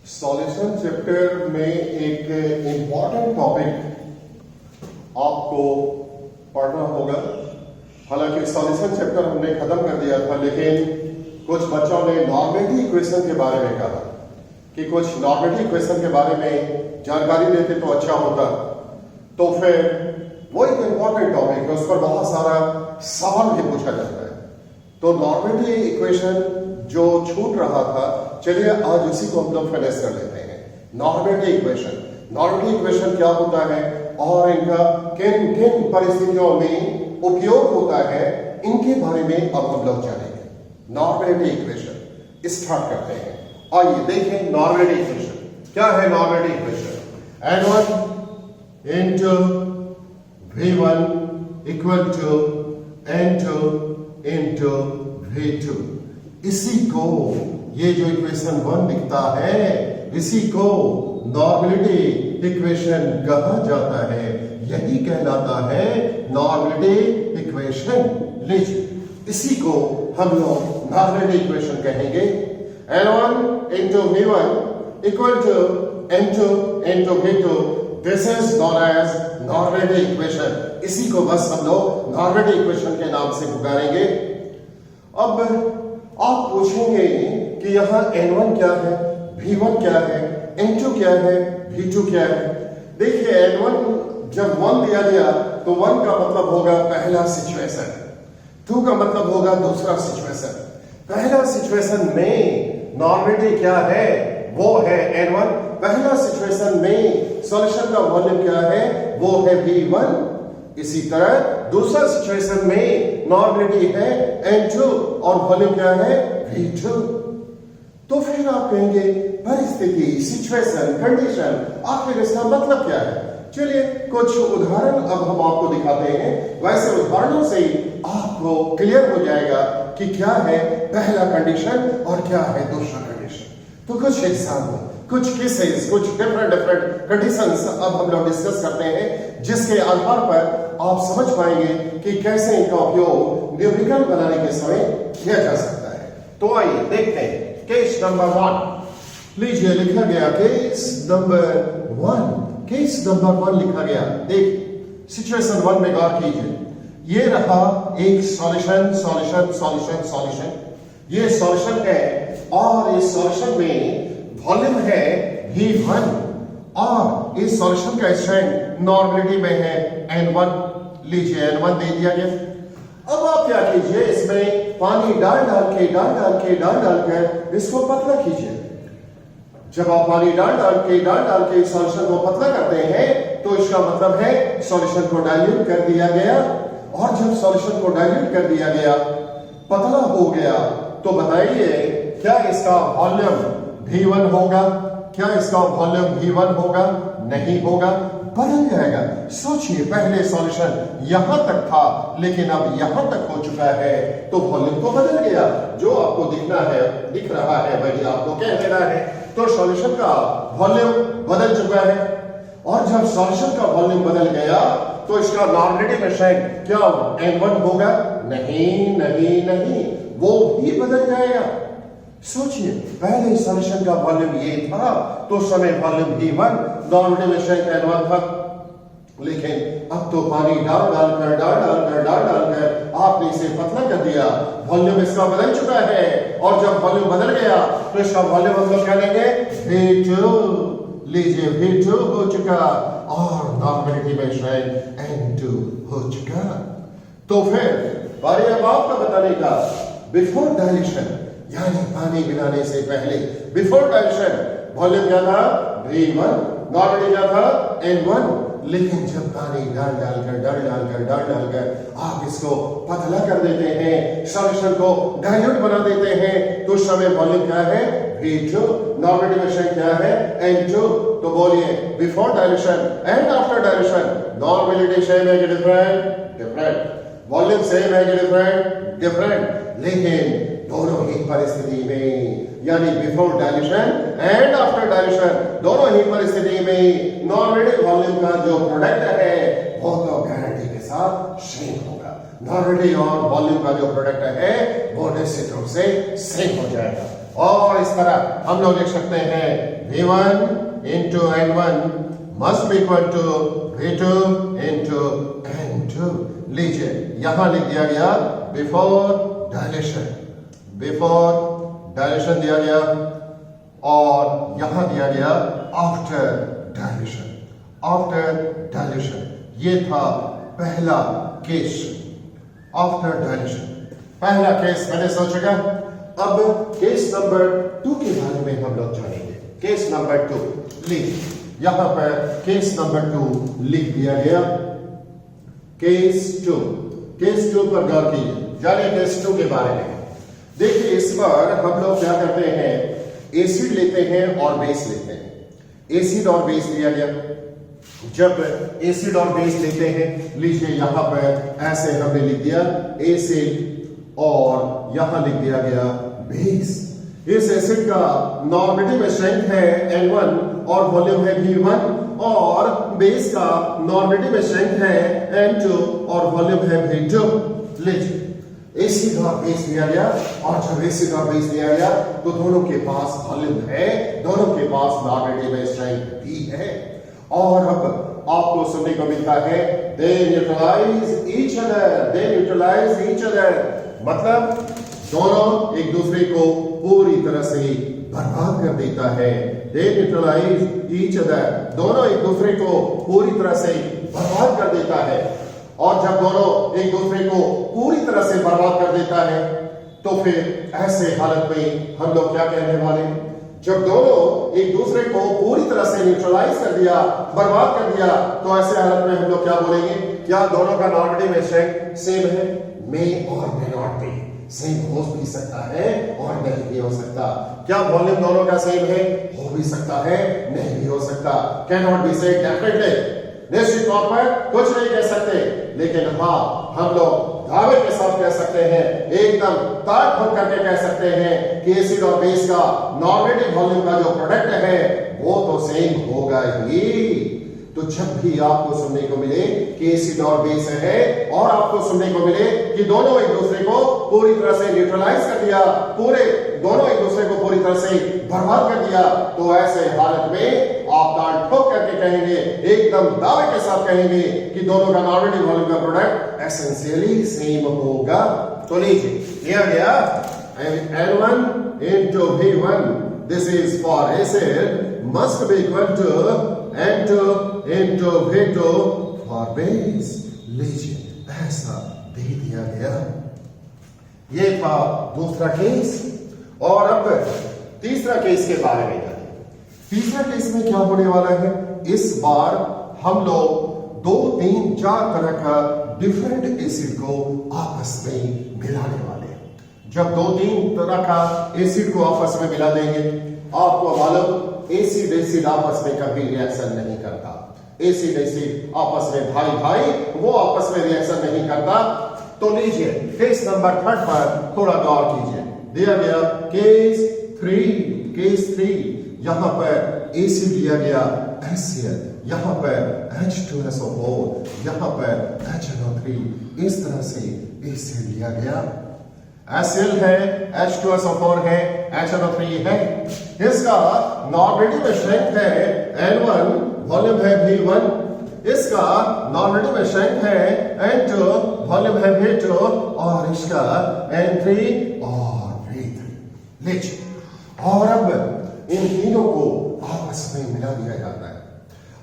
Solution chapter में एक important topic आपको पढ़ना होगा। हालांकि सॉल्यूशन चैप्टर हमने खत्म कर दिया था, लेकिन कुछ बच्चों ने नॉर्मेटिव इक्वेशन के बारे में कहा कि कुछ नॉर्मेटिव इक्वेशन के बारे में जानकारी देते तो अच्छा होता। तो फिर वो एक इंपॉर्टेंट टॉपिक है, उस पर बहुत सारा सवाल भी पूछा जाता है। तो नॉर्मेटिव इक्वेशन जो छूट रहा था, चलिए आज उसी को हम लोग फिनिश कर लेते हैं। नॉर्मेटिव इक्वेशन क्या होता है और इनका किन किन परिस्थितियों में उपयोग होता है, इनके बारे में अब हम लोग जानेंगे। नॉर्मेटिव इक्वेशन स्टार्ट करते हैं। आइए देखें नॉर्मेटिव इक्वेशन क्या है। Normative equation N1 into V1 equal to N2 into V2। इसी को, ये जो इक्वेशन 1 दिखता है, इसी को नॉर्मेलिटी इक्वेशन कहा जाता है। यही कहलाता है नॉर्मेलिटी इक्वेशन। लीजिए इसी को हम लोग नॉर्मेलिटी इक्वेशन कहेंगे। N1 into V1 equal to N2 into V2। This is known as normality equation. इसी को बस हम लोग नॉर्मेलिटी इक्वेशन के नाम से पुकारेंगे। अब आप पूछेंगे कि यहां N1 क्या है, V1 क्या है, N2 क्या है, V2 क्या है। देखिए N1 जब 1 दिया गया तो 1 का मतलब होगा पहला सिचुएशन, 2 का मतलब होगा दूसरा सिचुएशन। पहला सिचुएशन में नॉर्मेलिटी क्या है, वो है N1। पहला सिचुएशन में सॉल्यूशन का वॉल्यूम क्या है, वो है V1। इसी तरह दूसरा सिचुएशन में नॉर्मेलिटी है N2 और वॉल्यूम क्या है, V2। तो फिर आप कहेंगे परिस्थिति, सिचुएशन, कंडीशन, आखिर इसका मतलब क्या है। चलिए कुछ उदाहरण अब हम आपको दिखाते हैं। वैसे उदाहरणों से ही आपको क्लियर हो जाएगा कि क्या है पहला कंडीशन और क्या है दूसरा कंडीशन। तो कुछ एग्जाम्पल, कुछ केसेस, कुछ डिफरेंट कंडीशंस अब हम लोग डिस्कस करते हैं, जिसके आधार पर आप समझ पाएंगे कि कैसे इनका उपयोग न्यूमेरिकल बनाने के समय किया जा सकता है। तो आइए देखते हैं केस नंबर 1। लीजिए लिखा गया केस नंबर 1। केस नंबर 1 लिखा गया। देखिए सिचुएशन 1 में गौर कीजिए। ये रहा एक सॉल्यूशन। ये सॉल्यूशन है और इस सॉल्यूशन में वॉल्यूम है V1 और इस सॉल्यूशन का स्ट्रेंथ नॉर्मेलिटी में है N1। लीजिए N1 दे दिया गया। अब आप क्या कीजिए, इसमें पानी डाल कर इसको पतला कीजिए। जब आप पानी डाल के इस सॉल्यूशन को पतला करते हैं तो इसका मतलब है सॉल्यूशन को डाइल्यूट कर दिया गया। और जब सॉल्यूशन को डाइल्यूट कर दिया गया, पतला हो गया, तो बताइए क्या इसका वॉल्यूम V1 होगा? क्या इसका वॉल्यूम V1 होगा? नहीं होगा, बदल जाएगा। सोचिए पहले सॉल्यूशन यहां तक था, लेकिन अब यहां तक हो चुका है, तो वॉल्यूम तो बदल गया। जो आपको दिख रहा है वही आपको कह देना है। तो सॉल्यूशन का वॉल्यूम बदल चुका है और जब सॉल्यूशन का वॉल्यूम बदल गया तो इसका नॉर्मेलिटी में स्ट्रेंथ क्या N1 होगा? नहीं, वो भी बदल जाएगा। सोचिए पहले सॉल्यूशन का वॉल्यूम ये था तो उस समय वॉल्यूम V1, नॉर्मेलिटी में स्ट्रेंथ N1 था। लेकिन अब तो पानी डाल कर आपने इसे पतला कर दिया, वॉल्यूम इसका बदल चुका है। और जब वॉल्यूम बदल गया तो इसका वॉल्यूम हम लोग क्या लेंगे, V2। लीजिए V2 हो चुका और नॉर्मेलिटी में स्ट्रेंथ N2 हो चुका। तो फिर बारी अब आपका बताने का, बिफोर डाइल्यूशन यानी पानी मिलाने से पहले, बिफोर डाइल्यूशन वॉल्यूम क्या था, V1, नॉर्मेलिटी क्या था, N1। लेकिन जब पानी डाल कर आप इसको पतला कर देते हैं, सॉल्यूशन को डाइल्यूट बना देते हैं, तो उस समय वॉल्यूम क्या है, V2, नॉर्मेलिटी में स्ट्रेंथ क्या है, N2। तो बोलिए before dilution and after dilution normality same है कि डिफरेंट, वॉल्यूम सेम है कि डिफरेंट। लेकिन दोनों ही परिस्थिति में, यानी before dilution and after dilution, दोनों ही परिस्थिति में नॉर्मेलिटी वॉल्यूम का जो प्रोडक्ट है वो तो गारंटी के साथ सेम होगा। नॉर्मेलिटी और वॉल्यूम का जो प्रोडक्ट है वो निश्चित रूप से सेम हो जाएगा। और इस तरह हम लोग लिख सकते हैं V1 into N1 must be equal to V2 into N2। लीजिए यहां लिख दिया गया बिफोर डायलेशन दिया गया और यहां दिया गया आफ्टर डायलेशन। ये था पहला केस आफ्टर डायलेशन, पहला केस मैंने सोचेगा। अब केस नंबर 2 के बारे में हम लोग जानेंगे। केस नंबर 2, लीजिए यहां पर केस नंबर 2 लिख दिया गया। केस 2 पर गौर कीजिए, जानिए केस 2 के बारे में। देखिए इस पर हम लोग क्या करते हैं, एसिड लेते हैं और बेस लेते हैं। एसिड और बेस लिया गया। जब एसिड और बेस लेते हैं, लीजिए यहां पर ऐसे हमने लिख दिया एसिड और यहां लिख दिया गया बेस। इस एसिड का नॉर्मेटिव स्ट्रेंथ है N1 और वॉल्यूम है V1 और बेस का नॉर्मेटिव स्ट्रेंथ है N2 और वॉल्यूम है V2। लीजिए एसिड और बेस लिया गया और जब एसिड और बेस लिया गया तो दोनों के पास वॉल्यूम है, दोनों के पास नॉर्मेटिव स्ट्रेंथ भी है। और अब आपको सुनने को मिलता है they neutralize each other, मतलब दोनों एक दूसरे को पूरी तरह से बर्बाद कर देता है। they neutralize each other, दोनों एक दूसरे को पूरी तरह से बर्बाद कर देता है। और जब दोनों एक दूसरे को पूरी तरह से बर्बाद कर देता है तो फिर ऐसे हालत में हम लोग क्या कहने वाले हैं? जब दोनों एक दूसरे को पूरी तरह से न्यूट्रलाइज कर दिया, बर्बाद कर दिया, तो ऐसे हालत में हम लोग क्या बोलेंगे? क्या दोनों का नॉर्मेटिव स्ट्रेंथ सेम है? मे और मे नॉट बी, सेम हो भी सकता है और नहीं भी हो सकता। क्या वॉल्यूम दोनों का सेम है? हो भी सकता है, नहीं भी हो सकता। Can not be said definitely, निश्चित तौर पर कुछ नहीं कह सकते, लेकिन हाँ हम लोग दावे के साथ कह सकते हैं, एकदम ताक भर करके कह सकते हैं कि एसिड और बेस का नॉर्मेटिव वॉल्यूम का जो प्रोडक्ट है वो तो सेम होगा ही। तो जब भी आपको सुनने को मिले कि एसिड और बेस है और आपको सुनने को मिले कि दोनों एक दूसरे को पूरी तरह से न्यूट्रलाइज कर दिया, दोनों एक दूसरे को पूरी तरह से बर्बाद कर दिया, तो ऐसे हालत में आप दांत ठोक करके कहेंगे, एकदम दावे के साथ कहेंगे कि दोनों का नॉर्मेटिव वॉल्यूम का प्रोडक्ट एसेंशियली सेम होगा। तो लीजिए दिया गया N1 into V1, this is for acid must be equal to N2 into V2 for base। लीजिए ऐसा दे दिया गया। ये था दूसरा केस। और अब तीसरा केस के बारे में जानिए। तीसरा केस में क्या होने वाला है? इस बार हम लोग 2, 3, 4 तरह का डिफरेंट एसिड को आपस में मिलाने वाले हैं। जब 2, 3 तरह का एसिड को आपस में मिला देंगे, आपको मालूम एसिड आपस में कभी रिएक्शन नहीं करता। एसिड आपस में भाई वो आपस में रिएक्शन नहीं करता। तो लीजिए केस नंबर 3 पर थोड़ा गौर कीजिए। दिया गया केस 3, यहां पर एसिड लिया गया HCl, यहां पर H2SO4, यहां पर HNO3, इस तरह से एसिड लिया गया। HCl है, H2SO4 है, HNO3 है। इसका नॉर्मेटिव स्ट्रेंथ है N1, वॉल्यूम है V1। इसका नॉर्मेटिव स्ट्रेंथ है N2, वॉल्यूम है V2 और इसका N3 और V3। लीजिए और अब इन तीनों को आपस में मिला दिया जाता है।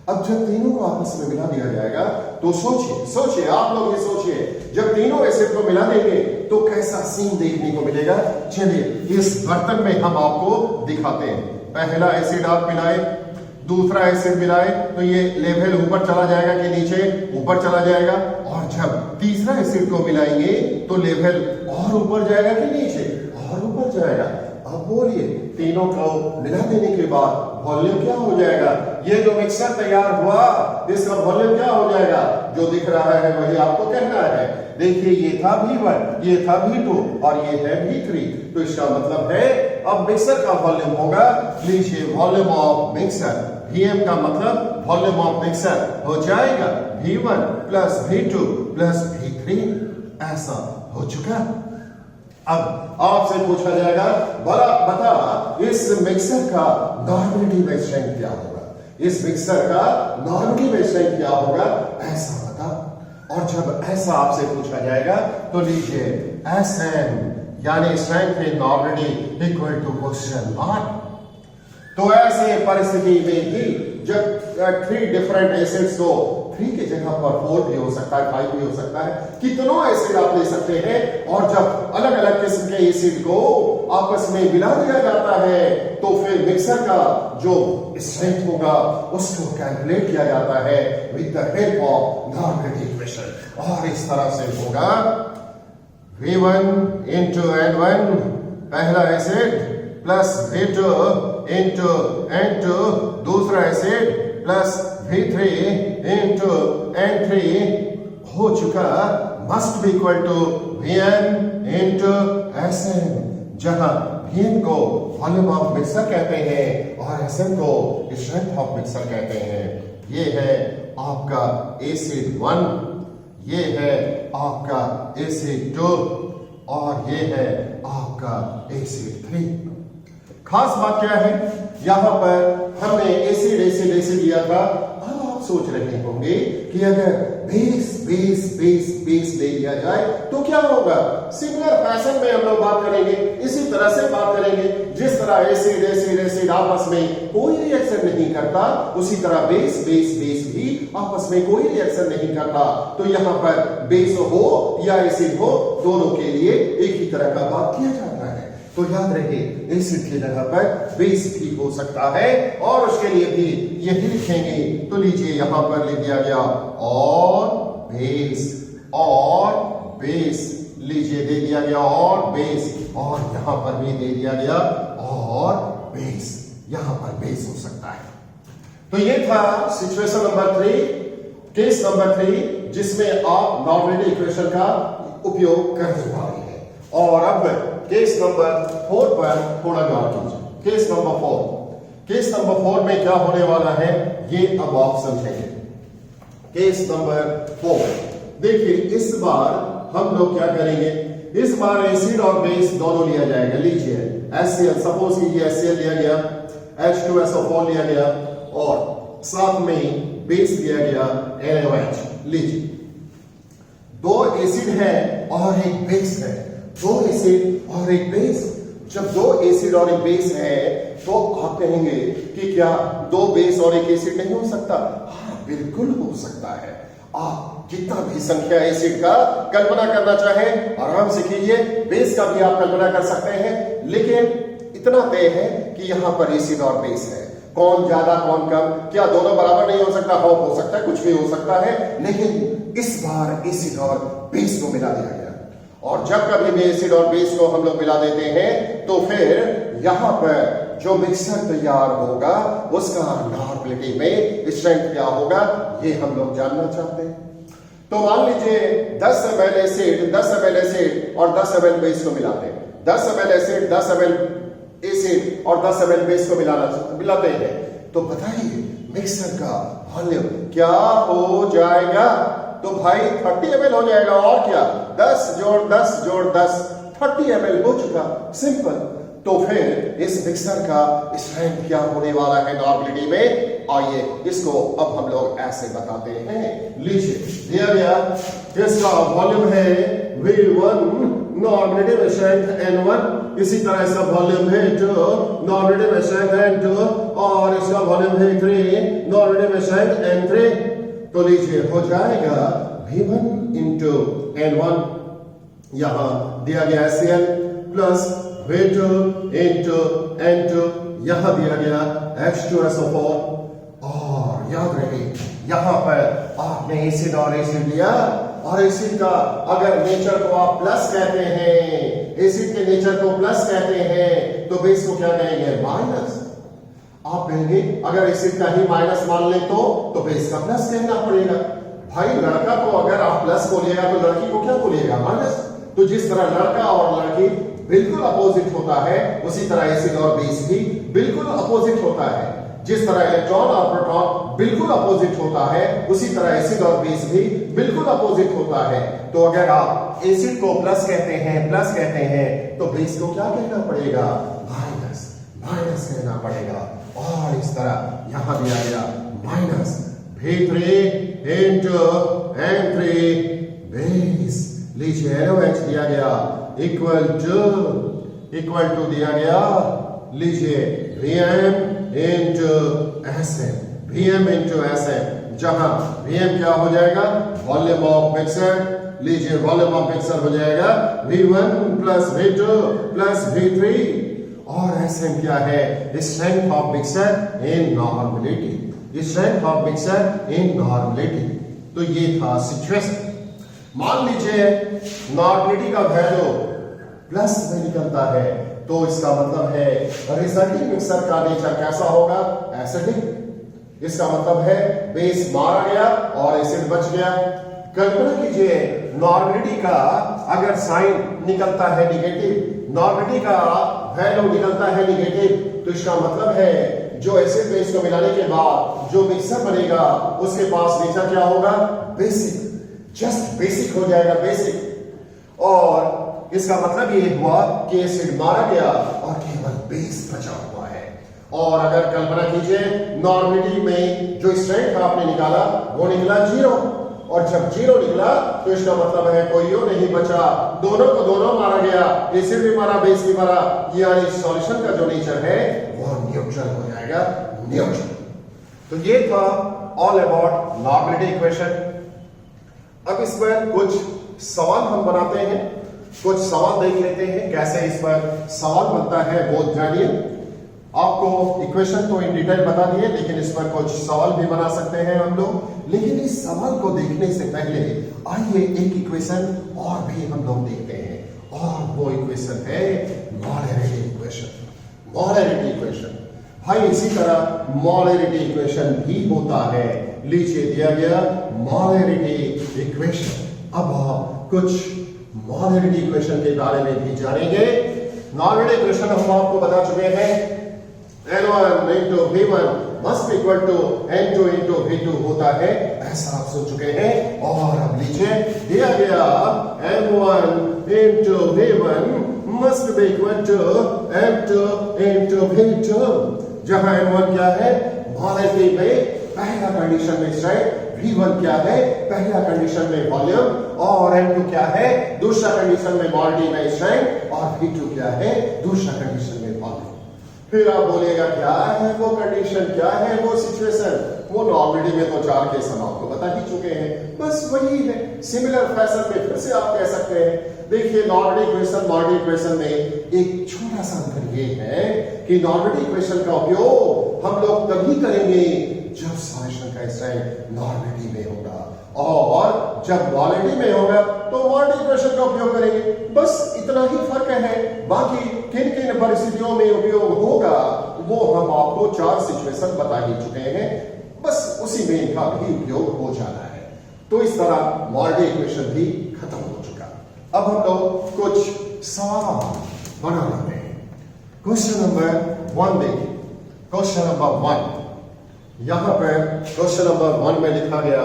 अब जब तीनों को आपस में मिला दिया जाएगा तो सोचिए आप लोग ये सोचिए, जब तीनों एसिड को मिला देंगे तो कैसा सीन देखने को मिलेगा। चलिए इस बर्तन में हम आपको दिखाते हैं। पहला एसिड आप मिलाए, दूसरा एसिड मिलाए तो ये लेवल ऊपर चला जाएगा कि नीचे? ऊपर चला जाएगा। और जब तीसरा एसिड को मिलाएंगे तो लेवल और ऊपर जाएगा कि नीचे? और ऊपर जाएगा। अब बोलिए तीनों को मिला देने के बाद वॉल्यूम क्या हो जाएगा? ये जो मिक्सचर तैयार हुआ इसका वॉल्यूम क्या हो जाएगा? जो दिख रहा है वही आपको कहना है। देखिए ये था V1, ये था V2 और ये है V3। तो इसका मतलब है अब मिक्सर का वॉल्यूम होगा, लीजिए वॉल्यूम ऑफ मिक्सर, Vm का मतलब वॉल्यूम ऑफ मिक्सर हो जाएगा V1 plus V2 plus V3। ऐसा हो चुका। अब आपसे पूछा जाएगा बता इस मिक्सर का नॉर्मलिटी में स्ट्रेंथ क्या होगा, इस मिक्सर का नॉर्मलिटी में स्ट्रेंथ क्या होगा, ऐसा बता। और जब ऐसा आपसे पूछा जाएगा तो लीजिए Sn यानी strength in normality equal to question mark. तो ऐसे परिस्थिति में ही जब 3 डिफरेंट एसिड्स को 3 की जगह पर 4 भी हो सकता है, 5 भी हो सकता है, कितनों एसिड आप ले सकते हैं। और जब अलग अलग किस्म के एसिड को आपस में मिला दिया जाता है तो फिर मिक्सर का जो स्ट्रेंथ होगा उसको कैलकुलेट किया जाता है with the help of normality equation. और इस तरह से होगा V1 इंटू N1 पहला acid plus V2 into N2 दूसरा acid plus V3 into N3 हो चुका must be equal to Vn into Sn, जहां Vn को वॉल्यूम ऑफ मिक्सर कहते हैं और Sn को स्ट्रेंथ ऑफ मिक्सर कहते हैं। ये है आपका एसिड 1, ये है आपका एसिड 2 और ये है आपका एसिड 3। खास बात क्या है, यहां पर हमने एसिड एसिड एसिड लिया था। अब आप सोच रहे होंगे कि अगर बेस बेस बेस बेस ले लिया जाए तो क्या होगा। सिमिलर फैशन में हम लोग बात करेंगे, इसी तरह से बात करेंगे। जिस तरह एसिड एसिड एसिड आपस में कोई रिएक्शन नहीं करता, उसी तरह बेस बेस बेस भी आपस में कोई रिएक्शन नहीं करता। तो यहां पर बेस हो या एसिड हो, दोनों के लिए एक ही तरह का बात किया जाता है। तो याद रहे एसिड की जगह पर बेस भी हो सकता है और उसके लिए भी यही लिखेंगे। तो लीजिए यहां पर लिख दिया गया और बेस लीजिए दे दिया गया और बेस, और यहां पर भी दे दिया गया और बेस, यहां पर बेस हो सकता है। तो ये था सिचुएशन नंबर 3, केस नंबर 3, जिसमें आप नॉर्मलिटी इक्वेशन का उपयोग करने वाले हैं। और अब केस नंबर 4 पर थोड़ा गौर कीजिए। केस नंबर 4 में क्या होने वाला है ये अब आप समझेंगे। केस नंबर 4 देखिए, इस बार हम लोग क्या करेंगे, इस बार एसिड और बेस दोनों लिया जाएगा। लीजिए HCl, सपोज कीजिए HCl लिया गया, H2SO4 लिया गया और साथ में बेस लिया गया NaOH। लीजिए 2 एसिड है और एक बेस है, 2 एसिड और एक बेस। जब 2 एसिड और एक बेस है तो आप कहेंगे कि क्या 2 बेस और एक एसिड नहीं हो सकता? हाँ, बिल्कुल हो सकता है। आप जितना भी संख्या एसिड का कल्पना करना चाहें आराम से कीजिए, बेस का भी आप कल्पना कर सकते हैं, लेकिन इतना तय है कि यहां पर एसिड और बेस है। कौन ज्यादा कौन कम, क्या दोनों बराबर नहीं हो सकता? हो सकता है, कुछ भी हो सकता है, लेकिन इस बार एसिड और बेस को मिला दिया गया। और जब कभी भी एसिड और बेस को हम लोग मिला देते हैं तो फिर यहां पर जो मिक्सर तैयार होगा उसका नॉर्मलिटी में स्ट्रेंथ क्या होगा ये हम लोग जानना चाहते हैं। तो मान लीजिए 10 ml एसिड 10 ml एसिड और 10 ml बेस को मिलाते हैं। 10 ml एसिड 10 ml एसिड और 10 ml बेस को मिलाते हैं, तो बताइए मिक्सर का वॉल्यूम क्या हो जाएगा? तो भाई 30 ml हो जाएगा। और क्या, 10 जोड़ 10 जोड़ 10 30 ml हो चुका, सिंपल। तो फिर इस मिक्सर का स्ट्रेंथ क्या होने वाला है नॉर्मलिटी में? आइए इसको अब हम लोग ऐसे बताते हैं। लीजिए दिया गया, इसका वॉल्यूम है V1, नॉर्मलिटी में स्ट्रेंथ N1, इसी तरह इसका वॉल्यूम है 2, नॉर्मलिटी में स्ट्रेंथ N2 और इसका वॉल्यूम है 3, नॉर्मलिटी में स्ट्रेंथ N3। तो लीजिए हो जाएगा V1 इंटू N1, यहां दिया गया HCl plus V2 into N2, यहां दिया गया H2SO4। और याद रहे यहां पर आपने एसिड और एसिड लिया, और एसिड का अगर नेचर को आप प्लस कहते हैं, एसिड के नेचर को प्लस कहते हैं, तो बेस को क्या कहेंगे? माइनस। आप कहेंगे अगर एसिड का ही माइनस मान ले तो बेस का प्लस कहना पड़ेगा। भाई लड़का को अगर आप प्लस बोलिएगा तो लड़की को क्या बोलिएगा? माइनस। तो जिस तरह लड़का और लड़की बिल्कुल अपोजिट होता है, उसी तरह एसिड और बेस भी बिल्कुल अपोजिट होता है। जिस तरह इलेक्ट्रॉन और प्रोटॉन बिल्कुल अपोजिट होता है, उसी तरह एसिड और बेस भी बिल्कुल अपोजिट होता है। तो अगर आप एसिड को प्लस कहते हैं तो बेस को क्या कहना पड़ेगा? माइनस कहना पड़ेगा। और इस तरह यहां दिया गया minus V3 into N3 base. लीजिए NaOH दिया गया इक्वल टू दिया गया, लीजिए Vm into Sm, जहां Vm क्या हो जाएगा? Volume of mixer. लीजिए वॉल्यूम ऑफ मिक्सर हो जाएगा V1 plus V2 plus V3, और Sm क्या है? Strength of mixer in normality, strength of mixer in normality. तो ये था सिचुएशन। मान लीजिए नॉर्मलिटी का वैल्यू प्लस में निकलता है, तो इसका मतलब है रिजल्टिंग मिक्सर का नेचर कैसा होगा? एसिडिक। इसका मतलब है बेस मारा गया और एसिड बच गया। कल्पना कीजिए नॉर्मलिटी का अगर साइन निकलता है निगेटिव, नॉर्मलिटी का वैल्यू निकलता है निगेटिव, तो इसका मतलब है जो एसिड बेस को मिलाने के बाद जो मिक्सर बनेगा उसके पास नेचर क्या होगा? बेसिक, जस्ट बेसिक हो जाएगा, बेसिक। और इसका मतलब ये हुआ कि एसिड मारा गया और केवल बेस बचा हुआ है। और अगर कल्पना कीजिए नॉर्मलिटी में जो स्ट्रेंथ आपने निकाला वो निकला 0, और जब 0 निकला तो इसका मतलब है कोई और नहीं बचा, दोनों को दोनों मारा गया, एसिड भी मारा बेस भी मारा, यानी सॉल्यूशन का जो नेचर है वो न्यूट्रल हो जाएगा, न्यूट्रल। तो ये था ऑल अबाउट नॉर्मलिटी इक्वेशन। अब इस पर कुछ सवाल हम बनाते हैं, कुछ सवाल देख लेते हैं कैसे इस पर सवाल बनता है वो जानिए। आपको इक्वेशन तो इन डिटेल बता दिए, लेकिन इस पर कुछ सवाल भी बना सकते हैं हम लोग। लेकिन इस सवाल को देखने से पहले आइए एक इक्वेशन और भी हम लोग देखते हैं, और वो इक्वेशन है मोलैरिटी इक्वेशन। मोलैरिटी इक्वेशन भाई इसी तरह मोलैरिटी इक्वेशन भी होता है। लीजिए दिया गया मोलैरिटी इक्वेशन। अब आप कुछ मोलैरिटी इक्वेशन के बारे में भी जानेंगे। मोलैरिटी इक्वेशन हम आपको बता चुके हैं, N1 into V1 must equal to N2 into V2 होता है, ऐसा आप सुन चुके हैं। और अब लीजिए दिया गया M1 into V1 must be equal to M2 into V2, जहां M1 क्या है? मोलैरिटी में पहला कंडीशन में स्ट्रेंथ, V1 क्या है? पहला कंडीशन में वॉल्यूम, और M2 क्या है? दूसरा कंडीशन में मोलैरिटी में स्ट्रेंथ, और V2 क्या है? दूसरा कंडीशन में वॉल्यूम। फिर आप बोलेगा क्या है वो कंडीशन, क्या है वो सिचुएशन? वो नॉर्मलिटी में तो 4 केस हम आपको बता ही चुके हैं, बस वही है। सिमिलर फैशन में फिर से आप कह सकते हैं। देखिए नॉर्मलिटी इक्वेशन में एक छोटा सा अंतर ये है कि नॉर्मलिटी इक्वेशन का उपयोग हम लोग तभी करेंगे जब सॉल्यूशन का स्ट्रेंथ नॉर्मलिटी में होगा, और जब मोलैरिटी में होगा तो मोलैरिटी इक्वेशन का उपयोग करेंगे। बस इतना ही फर्क है। बाकी किन किन परिस्थितियों में उपयोग होगा वो हम आपको 4 सिचुएशन बता ही चुके हैं, बस उसी में इनका भी उपयोग हो जाना है। तो इस तरह मोलैरिटी इक्वेशन भी खत्म हो चुका। अब हम लोग कुछ सवाल बना लेते हैं। क्वेश्चन नंबर 1 देखिए। क्वेश्चन नंबर 1, यहां पर क्वेश्चन नंबर 1 में लिखा गया,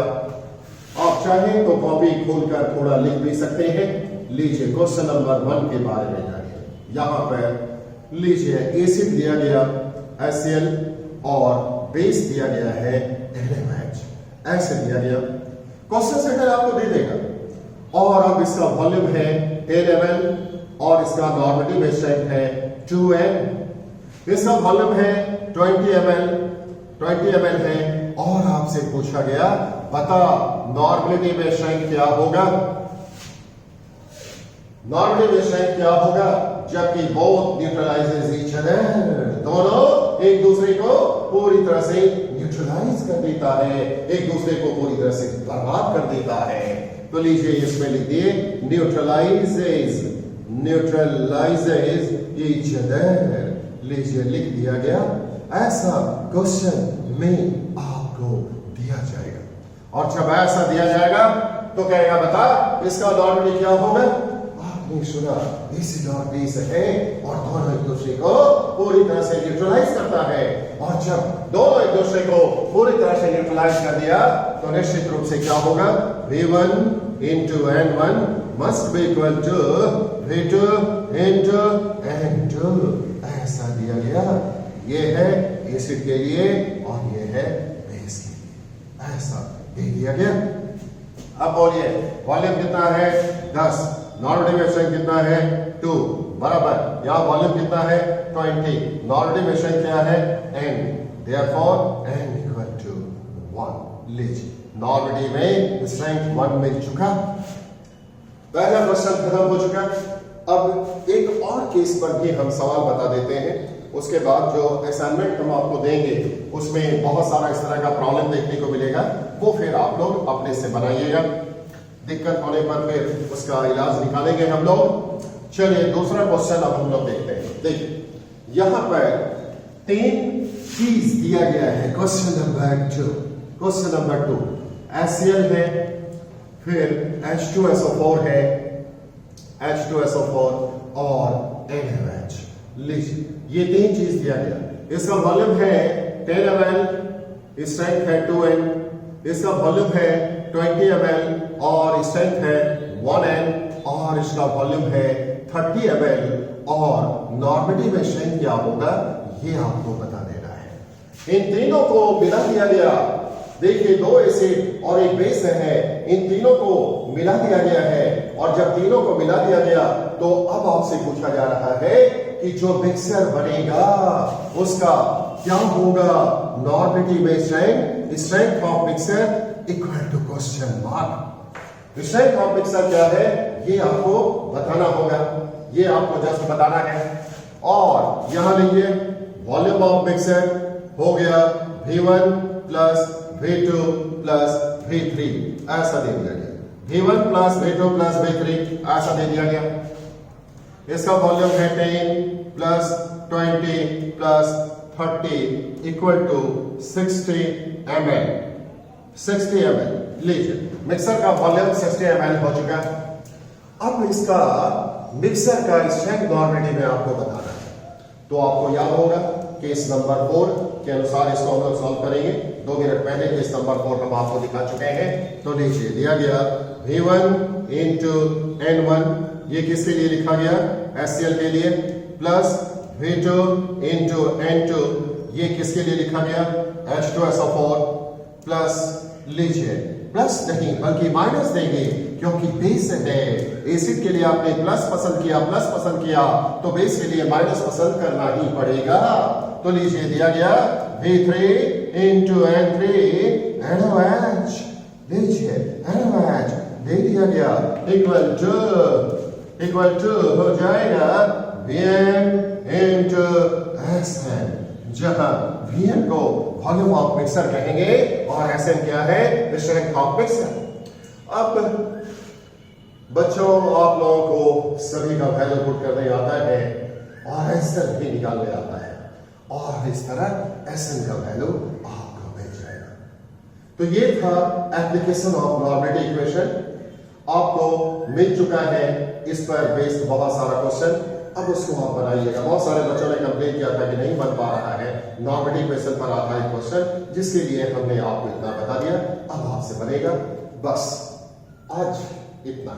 आप चाहें तो कॉपी खोलकर थोड़ा लिख भी सकते हैं। लीजिए क्वेश्चन नंबर 1 के बारे में जानिए। यहां पर लीजिए एसिड दिया गया HCl और बेस दिया गया है NaOH, ऐसे दिया गया। क्वेश्चन सेंटर आपको दे देगा, और अब इसका वॉल्यूम है 10 ml और इसका नॉर्मलिटी में स्ट्रेंथ है 2n। इसका वॉल्यूम है 20 ml है, और आपसे पूछा गया बता नॉर्मलिटी में स्ट्रेंथ क्या होगा? नॉर्मलिटी में स्ट्रेंथ क्या होगा जबकि बोथ न्यूट्रलाइजेस ईच अदर, दोनों एक दूसरे को पूरी तरह से न्यूट्रलाइज कर देता है, एक दूसरे को पूरी तरह से बर्बाद कर देता है। तो लीजिए इसमें लिख दिए न्यूट्रलाइजेस ईच अदर। लीजिए लिख दिया गया। ऐसा क्वेश्चन में आपको दिया जाएगा, और जब ऐसा दिया जाएगा तो कहेगा बता इसका नॉर्मलिटी क्या होगा? आप आपने सुना एसिड और बेस है और दोनों एक दूसरे को पूरी तरह से न्यूट्रलाइज करता है, और जब दोनों एक दूसरे को पूरी तरह से न्यूट्रलाइज कर दिया तो निश्चित रूप से क्या होगा, V1 into N1 must be equal to V2 into N2। ऐसा दिया गया, ये है एसिड के लिए और ये है बेस के लिए, ऐसा दे दिया गया। अब बोलिए वॉल्यूम कितना है 10, नॉर्मल स्ट्रेंथ कितना है 2, बराबर यहाँ वॉल्यूम कितना है 20, नॉर्मल स्ट्रेंथ क्या है n, therefore n equal to 1। लीजिए नॉर्मल में स्ट्रेंथ 1 मिल चुका, पहला क्वेश्चन खत्म हो चुका। अब एक और केस पर भी हम सवाल बता देते हैं, उसके बाद जो असाइनमेंट हम आपको देंगे उसमें बहुत सारा इस तरह का प्रॉब्लम देखने को मिलेगा, वो फिर आप लोग अपने से बनाइएगा, दिक्कत होने पर फिर उसका इलाज निकालेंगे हम लोग। चलिए दूसरा क्वेश्चन अब हम लोग देखते हैं। देखिए यहां पर 3 चीज दिया गया है। Question number 2, question number 2 HCl है, फिर H2SO4 है, H2SO4 और NaOH। लीजिए ये 3 चीज दिया गया, इसका वॉल्यूम है 10 ml, स्ट्रेंथ है 2n, इसका वॉल्यूम है 20 ml और स्ट्रेंथ है 1n, और इसका वॉल्यूम है 30 ml और नॉर्मली में स्ट्रेंथ क्या होगा ये आपको बता देना है। इन तीनों को मिला दिया गया, देखिए 2 एसिड और एक बेस है, इन तीनों को मिला दिया गया है, और जब तीनों को मिला दिया गया तो अब आपसे पूछा जा रहा है कि जो मिक्सचर बनेगा उसका क्या होगा, नॉर्मलिटी में strength of mixture equal to question mark. Strength of mixture क्या है ये आपको बताना होगा, ये आपको जस्ट बताना है। और यहां लीजिए वॉल्यूम ऑफ मिक्सचर हो गया V1 plus V2 plus V3, ऐसा दे दिया गया। V1 plus V2 plus V3 ऐसा दे दिया गया। इसका वॉल्यूम है 10 plus 20 plus 30 equal to 60 ml, 60 ml। लीजिए मिक्सर का वॉल्यूम 60 ml हो चुका। अब इसका मिक्सर का स्ट्रेंथ नॉर्मली में आपको बताना है, तो आपको याद होगा केस नंबर 4 के अनुसार इसको हम लोग सॉल्व करेंगे। 2 मिनट पहले केस नंबर 4 हम आपको दिखा चुके हैं। तो नीचे दिया गया V1 into N1, ये किसके लिए लिखा गया HCl के लिए, प्लस V2 into N2, ये किसके लिए लिखा गया H2SO4, प्लस लीजिए प्लस नहीं बल्कि माइनस देंगे क्योंकि बेस है। एसिड के लिए आपने प्लस पसंद किया, प्लस पसंद किया, तो बेस के लिए माइनस पसंद करना ही पड़ेगा। तो लीजिए दिया गया V3 into N3 NaOH, लीजिए NaOH दे दिया गया इक्वल टू हो जाएगा Vn into Sn, जहां Vn को वॉल्यूम ऑफ मिक्सर कहेंगे और Sn क्या है, स्ट्रेंथ ऑफ मिक्सर। अब बच्चों आप लोगों को सभी का वैल्यू पुट करने आता है और Sn भी निकालने आता है, और इस तरह Sn का वैल्यू आपको मिल जाएगा। तो ये था एप्लीकेशन ऑफ नॉर्मलिटी इक्वेशन, आपको मिल चुका है इस पर बेस्ड बहुत सारा क्वेश्चन। अब उसको आप बनाइएगा। बहुत सारे बच्चों ने कंप्लेन किया था कि नहीं बन पा रहा है, नॉर्मलिटी क्वेश्चन पर आता है क्वेश्चन, जिसके लिए हमने आपको इतना बता दिया। अब आपसे बनेगा, बस आज इतना।